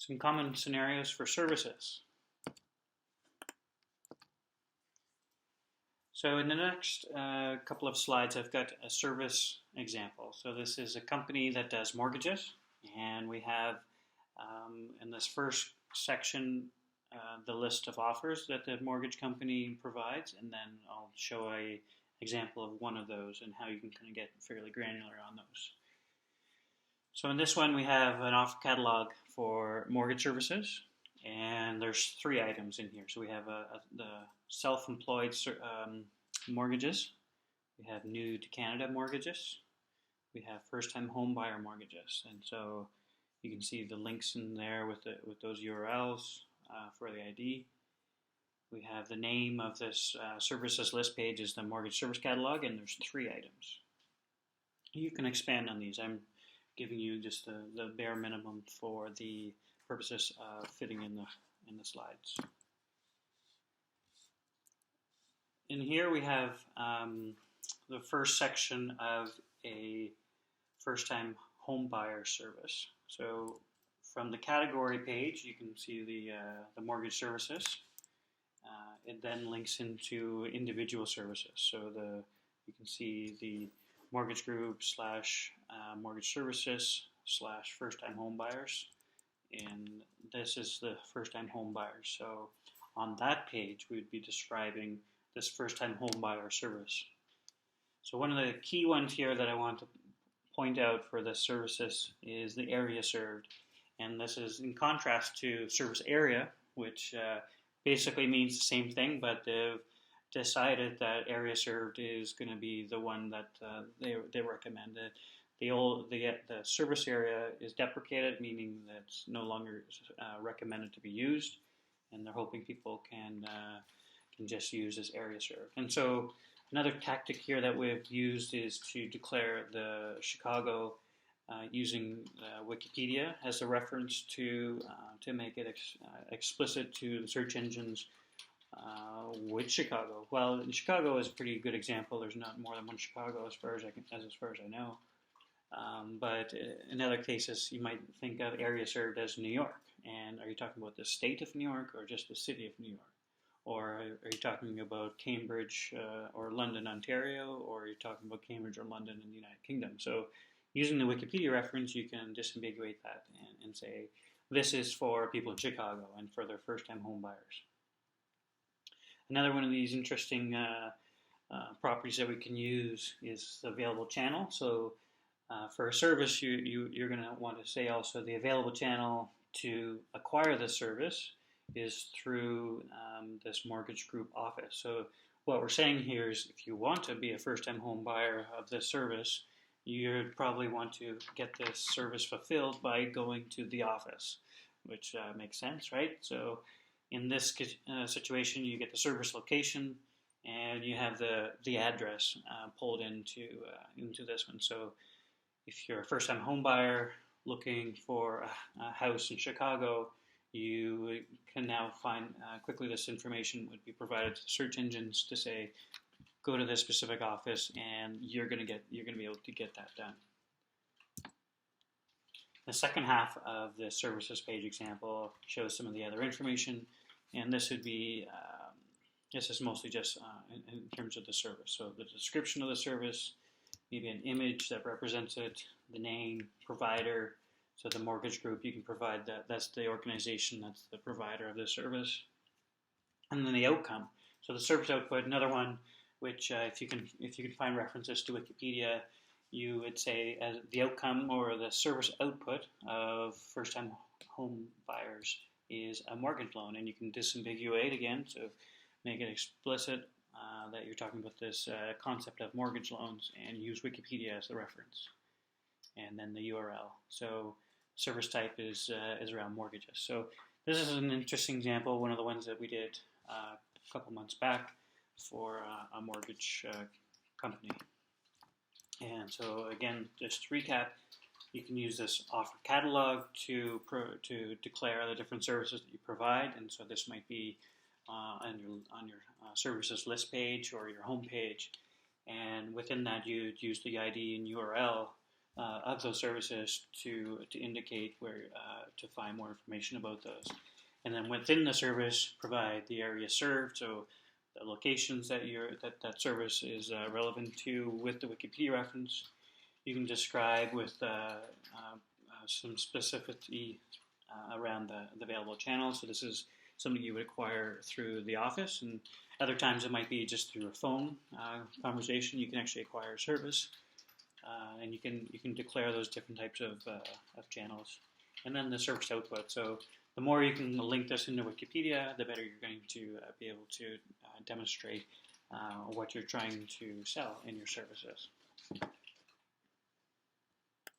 Some common scenarios for services. So in the next couple of slides, I've got a service example. So this is a company that does mortgages, and we have in this first section the list of offers that the mortgage company provides, and then I'll show an example of one of those and how you can kind of get fairly granular on those. So in this one, we have an offer catalog for mortgage services, and there's 3 items in here. So we have the self-employed mortgages, we have new to Canada mortgages, we have first-time home buyer mortgages, and so you can see the links in there with those URLs for the ID. We have the name of this services list page is the mortgage service catalog, and there's 3 items. You can expand on these. I'm giving you just the bare minimum for the purposes of fitting in the slides. In here we have the first section of a first-time home buyer service. So from the category page, you can see the mortgage services. It then links into individual services. So you can see the mortgage group / mortgage services / first-time home buyers, and this is the first-time home buyers. So on that page, we would be describing this first-time home buyer service. So one of the key ones here that I want to point out for the services is the area served, and this is in contrast to service area, which basically means the same thing, but they've decided that area served is going to be the one that they recommend. The service area is deprecated, meaning that it's no longer recommended to be used, and they're hoping people can just use this area served. And so another tactic here that we've used is to declare the Chicago using Wikipedia as a reference to make it explicit to the search engines with Chicago. Well, Chicago is a pretty good example. There's not more than one Chicago as far as I know. But in other cases, you might think of area served as New York. And are you talking about the state of New York or just the city of New York? Or are you talking about Cambridge or London, Ontario? Or are you talking about Cambridge or London in the United Kingdom? So using the Wikipedia reference, you can disambiguate that and say, this is for people in Chicago and for their first-time home buyers. Another one of these interesting properties that we can use is the available channel. So for a service, you're going to want to say also the available channel to acquire the service is through this mortgage group office. So what we're saying here is if you want to be a first-time home buyer of this service, you'd probably want to get this service fulfilled by going to the office, which makes sense, right? So in this situation, you get the service location and you have the address pulled into this one. So if you're a first-time home buyer looking for a house in Chicago, you can now find quickly this information would be provided to the search engines to say, go to this specific office, and you're going to be able to get that done. The second half of the services page example shows some of the other information, and this would be this is mostly just in terms of the service. So the description of the service, maybe an image that represents it, the name, provider. So the mortgage group, you can provide that. That's the organization, that's the provider of the service. And then the outcome. So the service output, another one, which if you can find references to Wikipedia, you would say as the outcome or the service output of first-time home buyers is a mortgage loan, and you can disambiguate again to make it explicit that you're talking about this concept of mortgage loans, and use Wikipedia as the reference, and then the URL. So service type is around mortgages. So this is an interesting example, one of the ones that we did a couple months back for a mortgage company. And so again, just to recap, you can use this offer catalog to declare the different services that you provide, and so this might be on your services list page or your home page, and within that you'd use the ID and URL of those services to indicate where to find more information about those. And then within the service, provide the area served, so the locations that that service is relevant to with the Wikipedia reference. You can describe with some specificity around the available channels. So this is something you would acquire through the office, and other times it might be just through a phone conversation. You can actually acquire a service, and you can declare those different types of channels. And then the service output. So the more you can link this into Wikipedia, the better you're going to be able to demonstrate what you're trying to sell in your services.